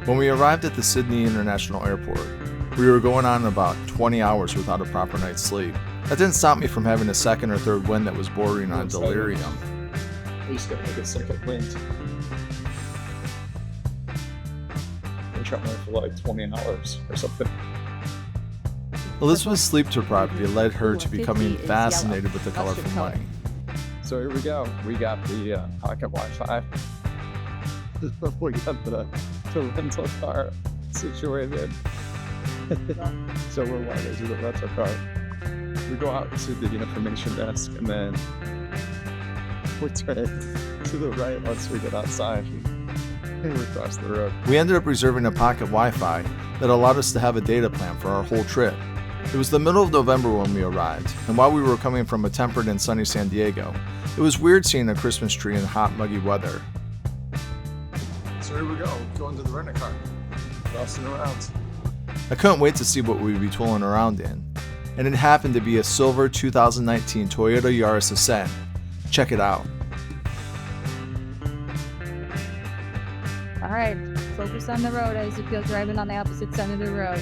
When we arrived at the Sydney International Airport, we were going on about 20 hours without a proper night's sleep. That didn't stop me from having a second or third wind that was bordering on delirium. At least get like a second wind. We're traveling for like 20 hours or something. Elizabeth's sleep depravity led her to becoming fascinated with the colorful money. So here we go. We got the pocket Wi-Fi. We got the rental car situated. So we're walking to the rental car. We go out to the information desk and then we turn to the right once we get outside and we cross the road. We ended up reserving a pocket Wi-Fi that allowed us to have a data plan for our whole trip. It was the middle of November when we arrived, and while we were coming from a temperate and sunny San Diego, it was weird seeing a Christmas tree in hot, muggy weather. So here we go, going to the rental car, crossing around. I couldn't wait to see what we'd be tooling around in, and it happened to be a silver 2019 Toyota Yaris Ascent. Check it out. Alright, focus on the road as you feel driving on the opposite side of the road.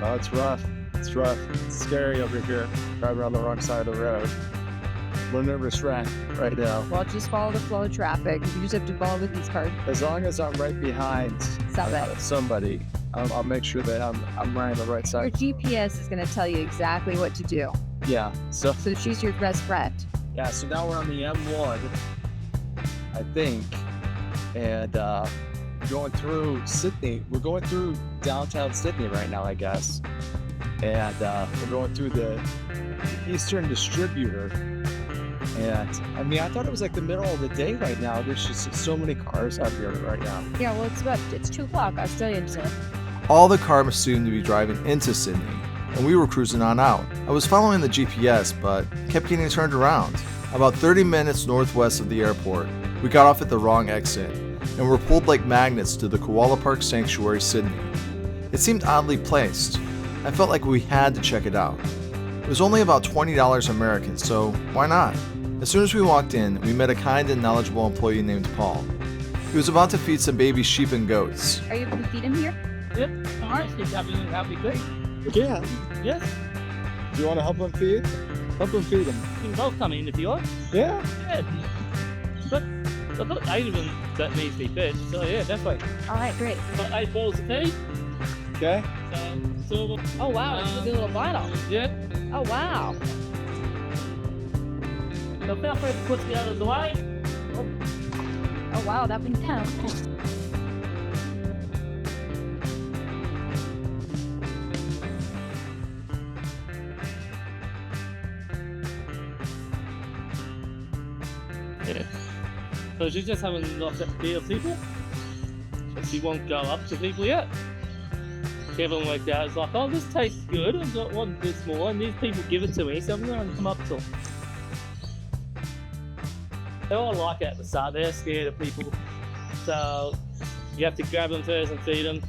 Oh, it's rough. It's rough. It's scary over here. Driving on the wrong side of the road. We're a nervous wreck right now. Well, just follow the flow of traffic. You just have to follow with these cars. As long as I'm right behind somebody, I'll make sure that I'm right on the right Your side. GPS is going to tell you exactly what to do. Yeah. So she's your best friend. yeah. So now we're on the M1, I think, and going through Sydney. We're going through downtown Sydney right now, I guess. And we're going through the Eastern Distributor. And I mean, I thought it was like the middle of the day right now. There's just so many cars out here right now. Yeah, well, it's 2 o'clock Australian time. All the cars seemed to be driving into Sydney, and we were cruising on out. I was following the GPS, but kept getting turned around. About 30 minutes northwest of the airport, we got off at the wrong exit, and were pulled like magnets to the Koala Park Sanctuary Sydney. It seemed oddly placed. I felt like we had to check it out. It was only about $20 American, so why not? As soon as we walked in, we met a kind and knowledgeable employee named Paul. He was about to feed some baby sheep and goats. Are you able to feed him here? Yep. All right. That'd be great. Yeah. Yes. Do you want to help him feed? Help him feed him. You can both come in if you like. Yeah. Yeah. But I've got 8 of them that need to be fed. So yeah, definitely. All right, great. Got 8 balls to feed. Okay. So Oh, wow, it's a good little bottle. yeah. Oh, wow. So feel free to put the others away. Oh, wow, that went down. Yeah. So she's just having lots of fear of people. So she won't go up to people yet. Kevin worked out, it's like, oh, this tastes good, I've got one this more, and these people give it to me, so I'm going to come up to them. They all like it at the start, they're scared of people. So you have to grab them first and feed them.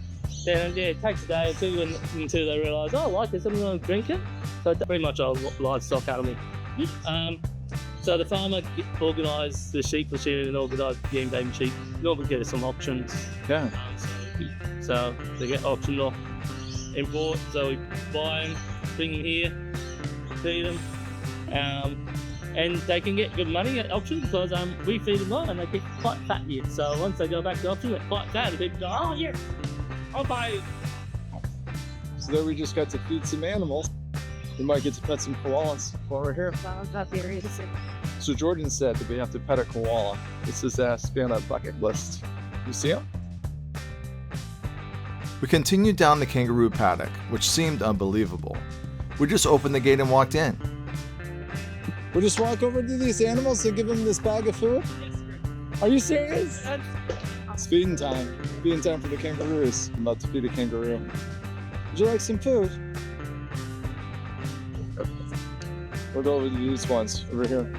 Then yeah, it takes a day or two until they realise, oh, I like this, I'm going to drink it. So it's pretty much all livestock out of me. So the farmer organised the sheep for shearing and organised the young baby sheep. Normally get some options. Yeah. So they get optioned off import, so we buy them, bring them here, feed them, and they can get good money at auction because we feed them right and they get quite fat here. So once they go back to auction, they're quite fat and people go, oh yeah, I'll buy it. So there we just got to feed some animals. We might get to pet some koalas while we're here. Wow, that's very interesting. So Jordan said that we have to pet a koala. It's his ass to be on that bucket list. You see him? We continued down the kangaroo paddock, which seemed unbelievable. We just opened the gate and walked in. We'll just walk over to these animals and give them this bag of food? Are you serious? It's feeding time. Feeding time for the kangaroos. I'm about to feed a kangaroo. Would you like some food? We'll go over to these ones over here.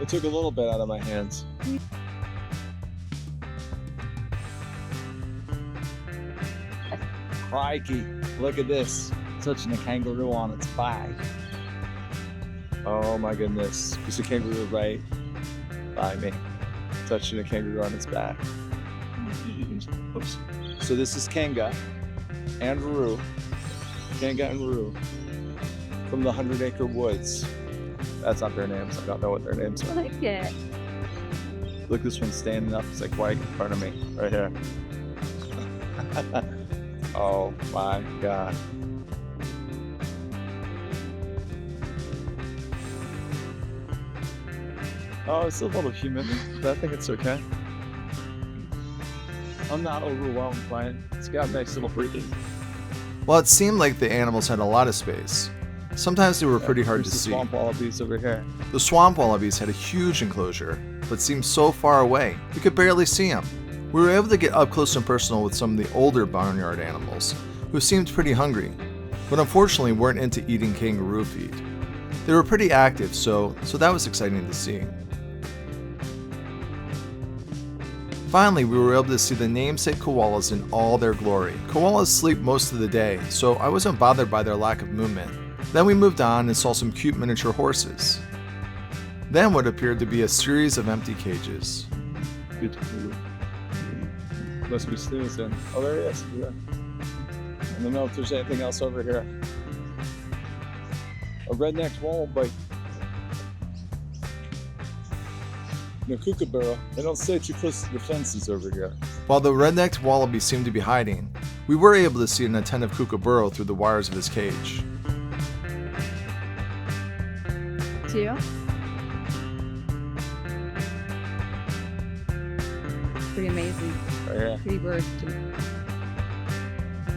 It took a little bit out of my hands. Crikey, look at this. Touching a kangaroo on its back. Oh my goodness. There's a kangaroo right by me. Touching a kangaroo on its back. Oops. So this is Kanga and Roo. Kanga and Roo from the 100 Acre Woods. That's not their names. I don't know what their names I are. like it. Look, this one's standing up. It's like right in front of me, right here. Oh my God. Oh, it's a little humid, but I think it's okay. I'm not overwhelmed by it. It's got a nice little breathing. While it seemed like the animals had a lot of space, sometimes they were pretty hard to There's the see. swamp wallabies over here. The swamp wallabies had a huge enclosure, but seemed so far away, we could barely see them. We were able to get up close and personal with some of the older barnyard animals, who seemed pretty hungry, but unfortunately weren't into eating kangaroo feed. They were pretty active, so that was exciting to see. Finally, we were able to see the namesake koalas in all their glory. Koalas sleep most of the day, so I wasn't bothered by their lack of movement. Then we moved on and saw some cute miniature horses. Then what appeared to be a series of empty cages. Must be snoozing. Oh, there he is. Yeah. I don't know if there's anything else over here. A red-necked wallaby. No kookaburra. They don't stay too close to the fences over here. While the red-necked wallaby seemed to be hiding, we were able to see an attentive kookaburra through the wires of his cage. Two. Pretty amazing. Right here. Pretty bird.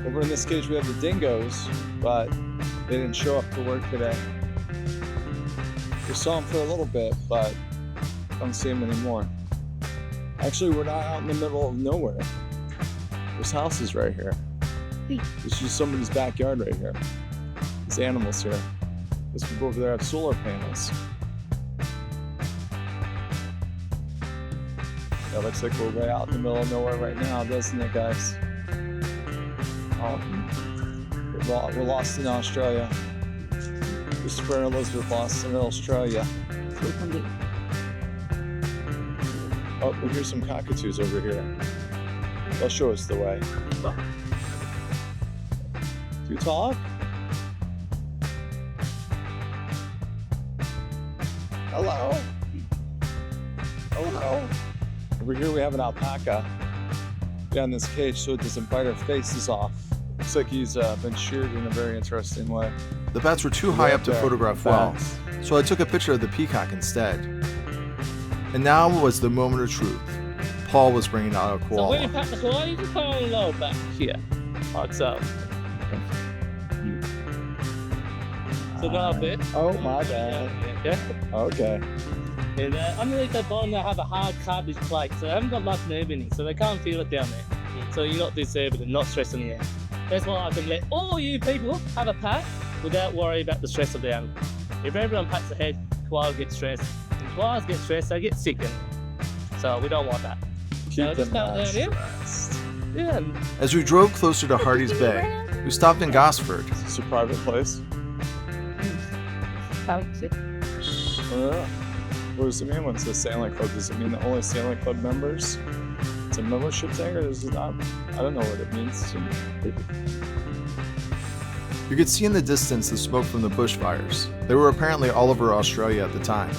Over in this cage we have the dingoes, but they didn't show up to work today. We saw them for a little bit, but don't see them anymore. Actually, we're not out in the middle of nowhere. There's houses right here. It's just somebody's backyard right here. There's animals here. Those people over there have solar panels. Yeah, looks like we're way out in the middle of nowhere right now, doesn't it, guys? Oh, we're lost in Australia. Christopher and Elizabeth lost in Australia. Oh, we hear some cockatoos over here. They'll show us the way. Do you talk? Hello? Oh no. Over here we have an alpaca down this cage so it doesn't bite our faces off. Looks like he's been sheared in a very interesting way. The bats were too high up to photograph well, so I took a picture of the peacock instead. And now was the moment of truth. Paul was bringing out a So koala. when you pat the koala, you just put on a low back here, like so. So now a bit. Oh my bad. Yeah. Okay. And underneath the bottom they have a hard cartilage plate, so they haven't got much nerve in it, so they can't feel it down there. So you're not disturbing and not stressing it out. That's why I can let all you people have a pat without worry about the stress of the animal. If everyone pats the head, koalas get stressed. And koalas get stressed, they get sick. So we don't want that. So just pat down here. Yeah. As we drove closer to Hardy's Bay, we stopped in Gosford. Is this a private place? What does it mean when it says Sailing Club? Does it mean that only Sailing Club members? It's a membership thing, or is it not? I don't know what it means. You could see in the distance the smoke from the bushfires. They were apparently all over Australia at the time.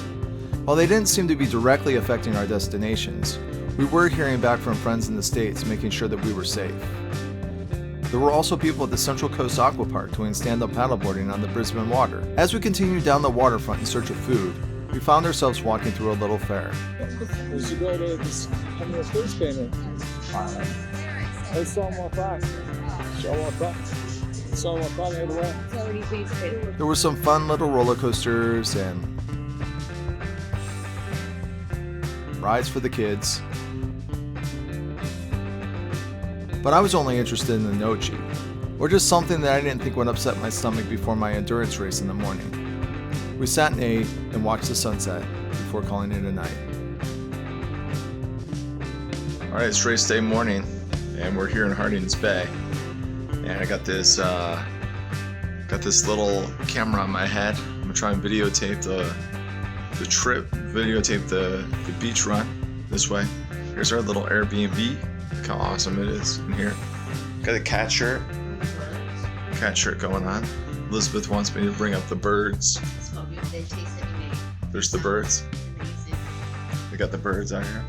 While they didn't seem to be directly affecting our destinations, we were hearing back from friends in the States making sure that we were safe. There were also people at the Central Coast Aqua Park doing stand-up paddleboarding on the Brisbane water. As we continued down the waterfront in search of food, we found ourselves walking through a little fair. There's a girl to this coming to face painter. I saw him walk by. Saw him walk by. Saw him walk by the other way. It's already based. There were some fun little roller coasters and rides for the kids. But I was only interested in the nochi, or just something that I didn't think would upset my stomach before my endurance race in the morning. We sat and ate and watched the sunset before calling it a night. Alright, it's race day morning, and we're here in Hardings Bay. And I got this little camera on my head. I'm gonna try and videotape the trip, videotape the beach run this way. Here's our little Airbnb. Look how awesome it is in here. Got a cat shirt going on. Elizabeth wants me to bring up the birds. There's the birds. We got the birds out here.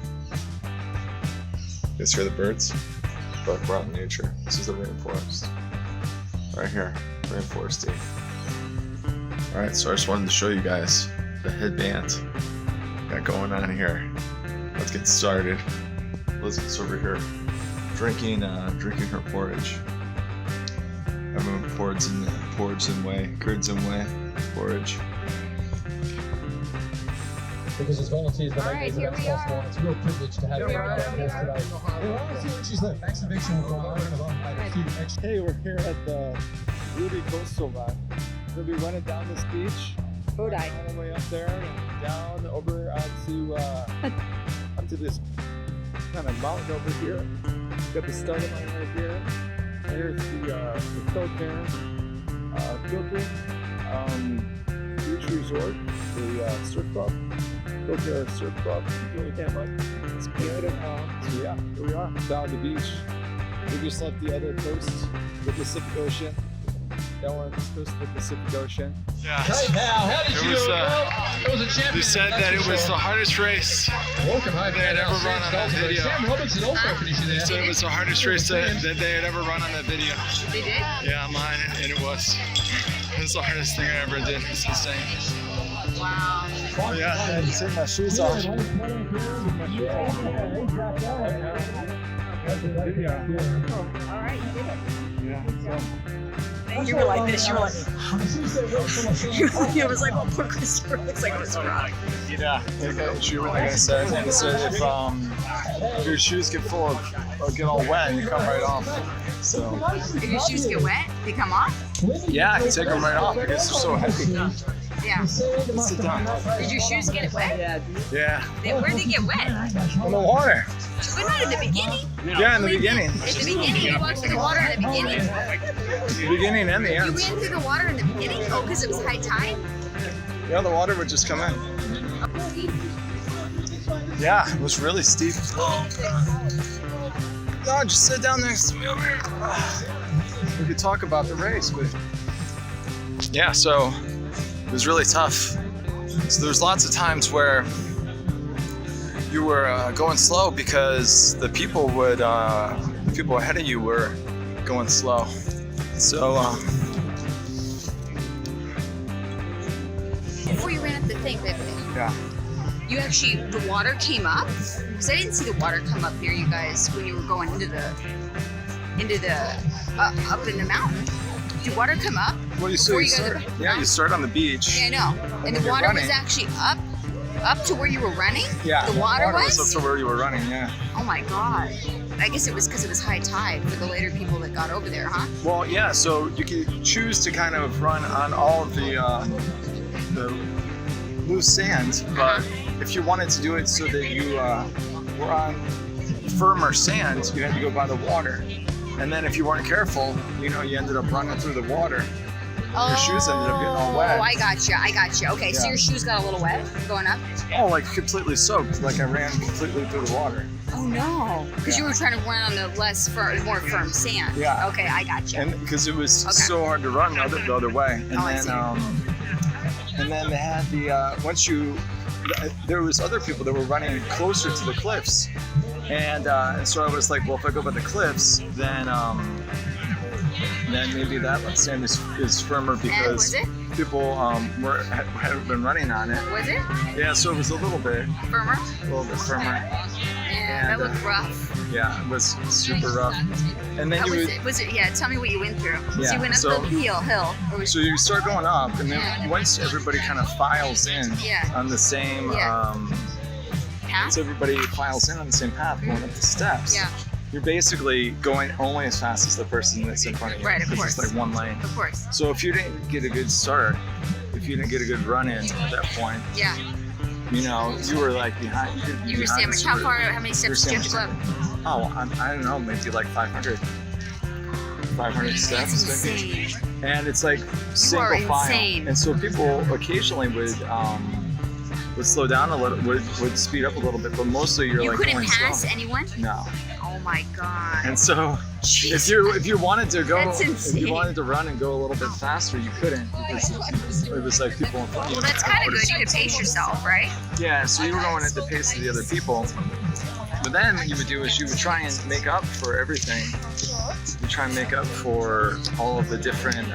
You guys hear the birds? But we're out in nature. This is the rainforest. Right here, rainforesty. Alright, so I just wanted to show you guys the headband got going on here. Let's get started. Elizabeth's over here drinking her porridge. Having porridge and whey, curds and whey, porridge. Because as volunteers, they Alright, here we are. It's a real privilege to have you today. We'll see what she's like. Exhibition will go on a few extra. Hey, we're here at the Bouddi Coastal Run. We'll be running down this beach, Bouddi. all the way up there and down over onto this kind of mountain over here. Got the starting line right here. Here's the Killcare beach resort, the surf club. Killcare surf club. Really can't much. It's good. So yeah, here we are down the beach. We just left the other coast, the Pacific Ocean. Now we're on this coast of the Pacific Ocean. Yeah. Hey pal, how did you do? It was a champion. They said that it was the hardest race Welcome, hi, they had ever run on that video. Sam Robertson also finished They there. said it was the hardest race that they had ever run on that video. They did? Yeah, mine, and it was. It was the hardest thing I ever did. It's insane. Wow. Oh yeah, I had to take my shoes off. Alright, you did it. Yeah. You were like this, you were like, it was like, well, poor Christopher looks like it's rock. Yeah, like I said, if your shoes get full of, or get all wet, you come right off. So. If your shoes get wet, they come off? Yeah, I can take them right off because they're so heavy. Yeah. Sit down. Did your shoes get wet? Yeah. Where'd they get wet? In the water. But not in the beginning. Yeah, in the beginning. In the beginning, you walked through the water in the beginning. The beginning and the You end. went through the water in the beginning? Oh, because it was high tide? Yeah, the water would just come in. Yeah, it was really steep. No, just sit down next to me over here. We could talk about the race, but yeah, so it was really tough. So there's lots of times where you were going slow because the people ahead of you were going slow. So Before you ran up the thing, baby, yeah. you actually, the water came up? Because I didn't see the water come up near you guys when you were going into the up in the mountain. Did water come up? Well, you Before start, you go to the- you start on the beach. Yeah, I know. And the you're water was running. actually up to where you were running? Yeah, The water was was? up to where you were running. Yeah. Oh my god. I guess it was because it was high tide for the later people that got over there, huh? Well, yeah. So you could choose to kind of run on all of the loose sand, but if you wanted to do it so that you were on firmer sand, you had to go by the water. And then if you weren't careful, you ended up running through the water. Your shoes ended up getting all wet. Oh, I got you. Okay, so Yeah. your shoes got a little wet going up? Oh, like completely soaked. Like I ran completely through the water. Oh no. Because you were trying to run on the more firm sand. Yeah. Okay, I got you. And because it was Okay. so hard to run the other way. And Oh, I then see. and then they had there was other people that were running closer to the cliffs. And so I was like, well, if I go by the cliffs, then maybe that sand is firmer because was it? people had been running on it. Was it? Yeah, so it was a little bit Firmer? firmer. Yeah, that And, looked rough. Yeah, it was super rough. And then How you was would, it? Was it? Yeah, tell me what you went through. So Yeah, you went up so- the hill. Or was, so you start going up, and then Yeah. once everybody kind of files in Yeah. on the same, Yeah. once path? everybody files in on the same path going up the steps, Yeah, you're basically going only as fast as the person that's in front of you. Right, of 'cause course. It's like one lane. of course. So if you didn't get a good start, if you didn't get a good run in at that point, Yeah. you were like behind. You were behind sandwiched. How many steps did you have to go up? Oh, I don't know, maybe like 500. 500 steps. That's I think. insane. And it's like single are file. insane. And so people occasionally would slow down a little, would speed up a little bit, but mostly you're You like couldn't going pass slow. anyone? No. Oh my god. And so Jeez. if you wanted to go, That's if insane. you wanted to run and go a little bit faster, you couldn't because it was like people in front of you. Well, that's kind of good. You could pace yourself, right? Yeah, so you were going at the pace of the other people. But then what you would do is you would try and make up for everything. You try and make up for all of the different.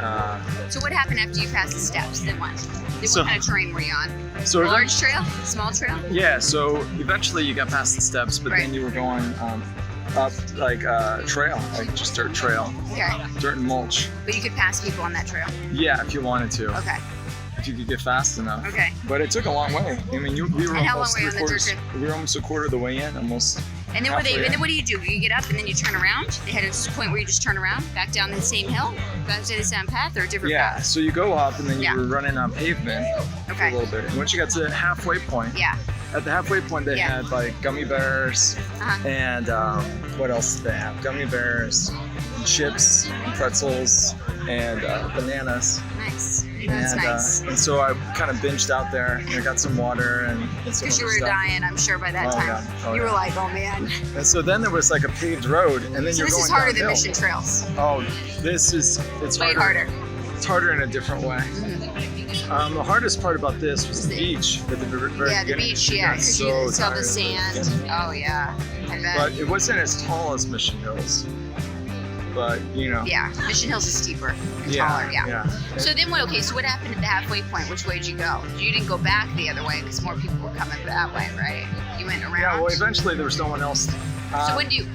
So what happened after you passed the steps? Then what? Then So- what kind of terrain were you on? So Large trail? Small trail? yeah, so eventually you got past the steps, but Right. then you were going up like a trail, like just dirt trail, Okay. dirt and mulch. But you could pass people on that trail? Yeah, if you wanted to, Okay. if you could get fast enough. Okay. But it took a long way. I mean, we were And how long almost were you on the dirt 3/4. trail? We were almost a quarter of the way in, almost. And then Halfway in. what do you do? You get up and then you turn around? They had a point where you just turn around, back down the same hill, back to the same path, or a different Yeah, path? so you go up and then you Yeah. were running on pavement for Okay. a little bit. And once you got to the halfway point, Yeah. at the halfway point they Yeah. had like gummy bears Uh-huh. and what else did they have? Gummy bears, and chips, and pretzels, and bananas. Nice. That's nice. And so I kind of binged out there and I got some water and some Because you other were stuff. dying, I'm sure, by that Oh, time. yeah. Oh, you were yeah. like, oh man. And so then there was like a paved road and then So you're this going is harder than downhill. Mission Trails. Oh, it's Way harder. It's harder in a different way. Mhm. The hardest part about this was the beach at the very Yeah, the beginning. beach, You yeah, got because so you saw tired the at sand. beginning. Oh yeah, I bet. But it wasn't as tall as Mission Hills. But you know. Yeah, Mission Hills is steeper, Yeah. taller, yeah. Yeah. So then what, okay, so what happened at the halfway point? Which way did you go? You didn't go back the other way because more people were coming that way, right? You went around? Yeah. Well, eventually there was no one else. So when do you,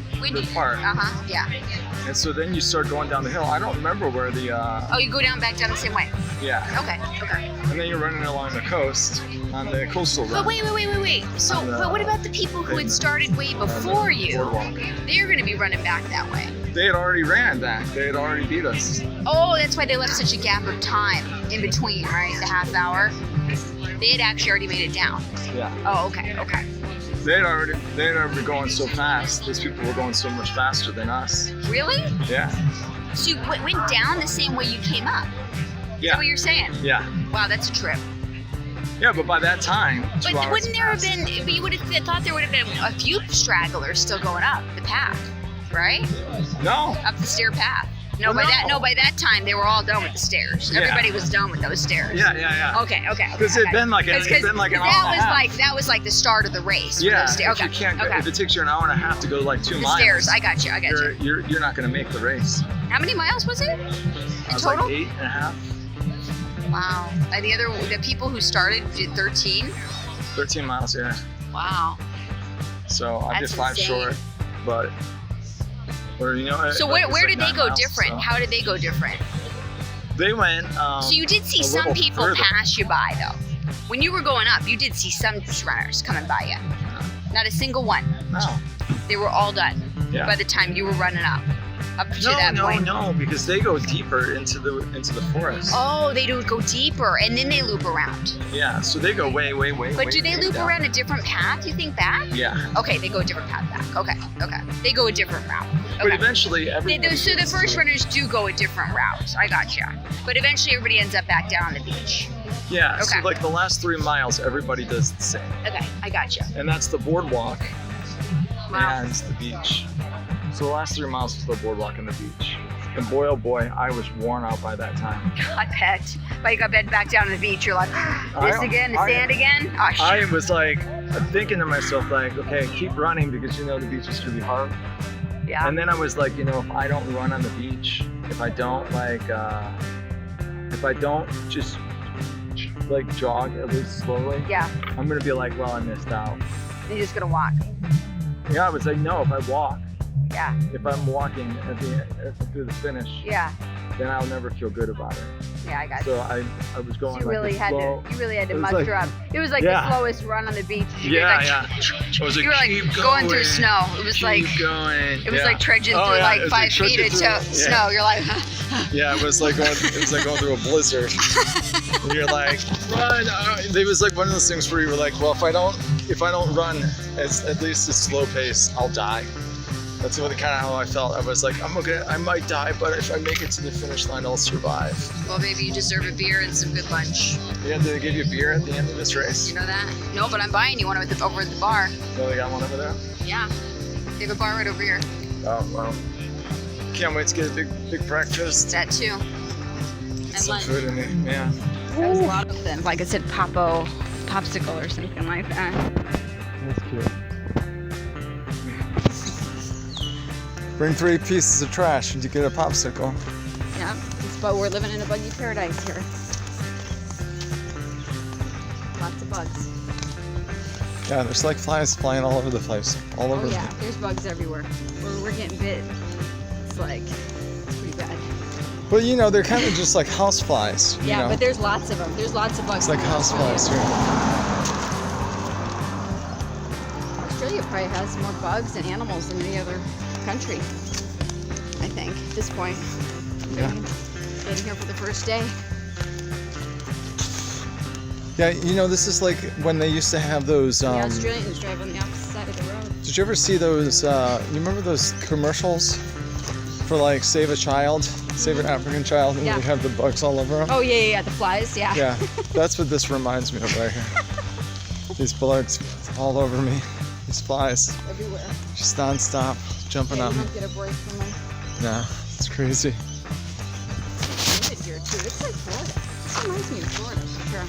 park. Uh-huh, yeah. And so then you start going down the hill. I don't remember where the. Oh, you go back down the same way? Yeah. Okay, okay. And then you're running along the coast on the coastal road. But wait. So, On the but what about the people who had pavement. started way On the before you? boardwalk. They're going to be running back that way. They had already ran back. They had already beat us. Oh, that's why they left such a gap of time in between, right? The half hour. They had actually already made it down. Yeah. Oh, okay. They had already been going so fast. These people were going so much faster than us. Really? Yeah. So you went down the same way you came up? Is Yeah. that what you're saying? Yeah. Wow, that's a trip. Yeah, but by that time, 2 But hours wouldn't there have passed. been? But you would have thought there would have been a few stragglers still going up the path, right? No. Up the stair path. No, Well, by that time they were all done with the stairs. Yeah. Everybody was done with those stairs. Yeah. Okay. Because it'd been like an hour and a half. That was like the start of the race. Yeah. Those stairs. If you can't go, Okay. if it takes you an hour and a half to go like 2 The miles, stairs. I got you. you're not going to make the race. How many miles was it I in was total? like 8.5, Wow. And the people who started did 13. 13 miles. Yeah. Wow. So I did That's 5 insane. short, but or you know. So like, where it's did like they 9 go miles, different? so. How did they go different? They went. So you did see a some little people further. pass you by though. When you were going up, you did see some runners coming by you. Not a single one. No. They were all done Yeah. by the time you were running up to that point. No, because they go deeper into the forest. Oh, they do go deeper and then they loop around. Yeah, so they go way. But do they loop down. around a different path, you think, back? Yeah. Okay, they go a different path back. Okay. They go a different route. But Okay. eventually, everybody. So the gets first to- runners do go a different route. I gotcha. But eventually everybody ends up back down on the beach. Yeah. Okay. So like the last 3 miles, everybody does the same, Okay, I gotcha. and that's the boardwalk Wow. and the beach. So the last 3 miles was the boardwalk and the beach. And boy, oh boy, I was worn out by that time. I bet. But you got back down to the beach. You're like, this again, the sand again. Oh, shit. I was like thinking to myself, like, okay, keep running because you know the beach is gonna be hard. Yeah. And then I was like, you know, if I don't run on the beach, if I don't just like jog at least slowly, Yeah. I'm gonna be like, well, I missed out. You're just gonna walk. Yeah, I was like, no, if I walk, Yeah. if I'm walking through the finish, Yeah. then I'll never feel good about it. Yeah, I got So I was you. going You like really this had slow. to. You really had to It was muster like- up. It was like Yeah. the slowest run on the beach. You were Yeah, like, yeah. I was like, You were like keep going through going, snow. It was keep like going. it was Yeah. like trudging Oh, through yeah, like it was 5 like feet trudging of through- yeah. snow. You're like, Yeah, it was like going through a blizzard. And you're like, run! It was like one of those things where you were like, well, if I don't run at least a slow pace, I'll die. That's kind of how I felt. I was like, I might die, but if I make it to the finish line, I'll survive. Well, baby, you deserve a beer and some good lunch. Yeah, did they give you a beer at the end of this race? You know that? No, but I'm buying you one over at the bar. Oh, they got one over there? Yeah. They have a bar right over here. Oh, well. Can't wait to get a big breakfast. It's at 2. And Some lunch. food in it, man. That was a lot of them. Like I said, popsicle or something like that. That's cute. Bring 3 pieces of trash and you get a popsicle. Yeah, but we're living in a buggy paradise here. Lots of bugs. Yeah, there's like flies flying all over the place. All over. Oh yeah, there's bugs everywhere. We're getting bit. It's pretty bad. But you know, they're kind of just like house flies. You Yeah, know? but there's lots of them. There's lots of bugs. It's like in house Australia. flies here. Australia probably has more bugs and animals than any other country, I think, at this point. Yeah. Getting here for the first day. Yeah, you know, this is like when they used to have those. The Australians drive on the opposite side of the road. Did you ever see those? You remember those commercials for like Save a Child, Save an African Child, and Yeah. they have the bugs all over them? Oh yeah, the flies, yeah. Yeah, that's what this reminds me of right here. These bugs all over me. These flies, Everywhere. just nonstop, jumping Yeah, on you me. don't get a break from them. No, it's crazy. Humid here too. It's like Florida. This reminds me of Florida for sure.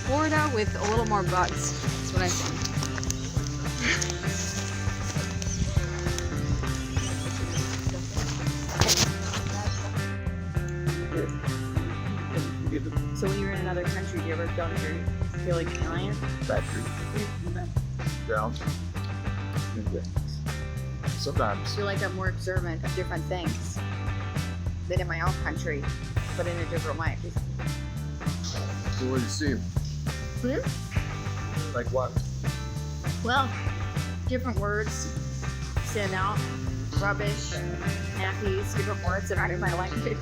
Florida with a little more bugs. That's what I think. So when you're in another country, do you ever feel like an alien? Yeah. Sometimes. I feel like I'm more observant of different things than in my own country, but in a different way. So what do you see? Like what? Well, different words stand out. Rubbish, nappies, different words that aren't in my language.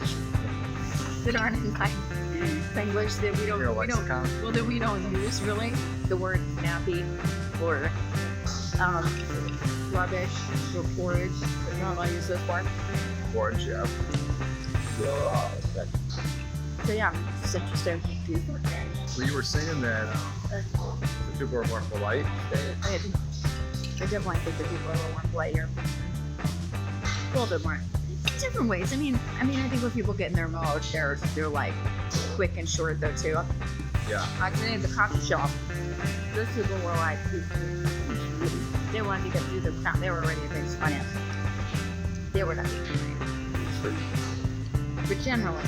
That aren't in my language that we don't use really. The word nappy or rubbish or porridge. We don't really use those words. Orange, yeah. So yeah, it's interesting. Well, you were saying that the people are more polite. I definitely think that people are a little more polite here. A little bit more. Different ways. I mean, I think when people get in their mode, they're like quick and short though too. Yeah. Actually, at the coffee shop, those people were like, they wanted to get through the crowd. They were ready to make fun of. They were not being funny. But generally,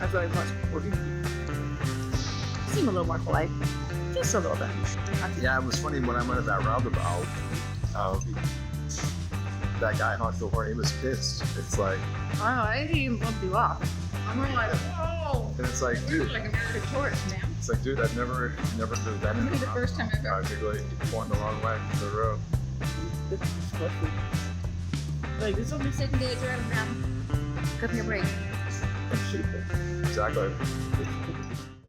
I feel like most people seem a little more polite. Just a little bit. Yeah, it was funny when I went at that roundabout. That guy honked the horn. He was pissed. It's like, Oh, I didn't even bump you off. I'm really like, oh, and it's like, you're dude. like American tourist, man. It's like, dude, I've never did that. This is the first time I've ever. Practically going the wrong way to the road. Like, this will be second day of driving now. Cut me a break. Exactly.